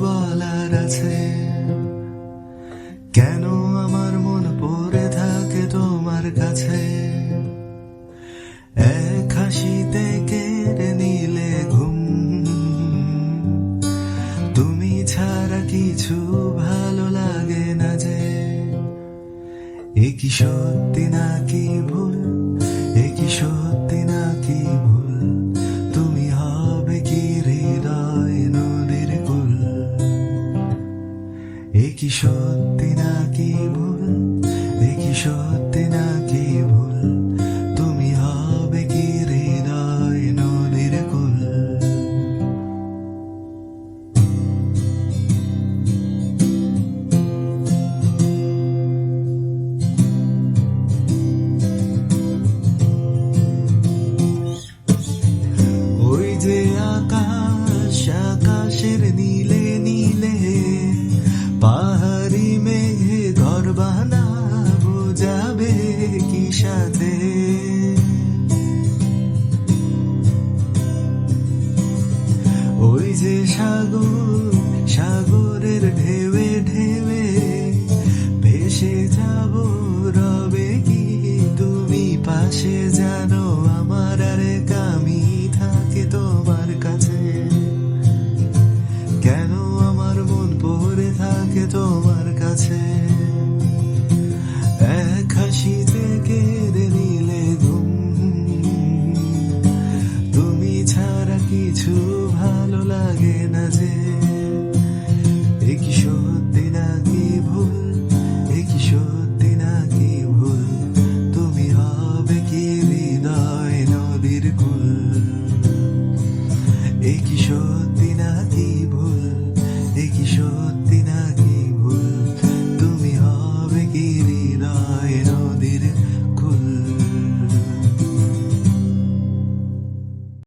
বলার আছে। কেন আমার মন পড়ে থাকে তোমার কাছে, এক হাসিতে কেড়ে নিলে ঘুম। তুমি ছাড়া কিছু ভালো লাগে না যে, এ কি সত্যি নাকি ভুল, এ কি সত্যি নাকি ভুল, তুমি হবে কি হৃদয় নদীর কুল। এ কি সত্যি নাকি ভুল, এ কি সত্যি নাকি ভুল, তুমি হবে কি হৃদয় নদীর কুল। ওই যে আকাশ, আকাশের নীলে নীলে পাহাড়ি মেঘে ঘর বানাবো, যাবে কি সাথে। ওই যে সাগর, সাগরের ঢেউে ঢেউে ভেসে যাব, রবে কি তুমি পাশে, জানো আমার আরেক আমি থাকে তোমার কাছে। কেন আমার মন পড়ে থাকে তোমার কাছে, এক হাসিতে কেড়ে নিলে ঘুম। তুমি ছাড়া কিছু ভালো লাগে না যে, এ কি সত্যি নাকি ভুল, এ কি সত্যি নাকি ভুল, তুমি হবে কি হৃদয় নদীর কুল। এ কি সত্যি নাকি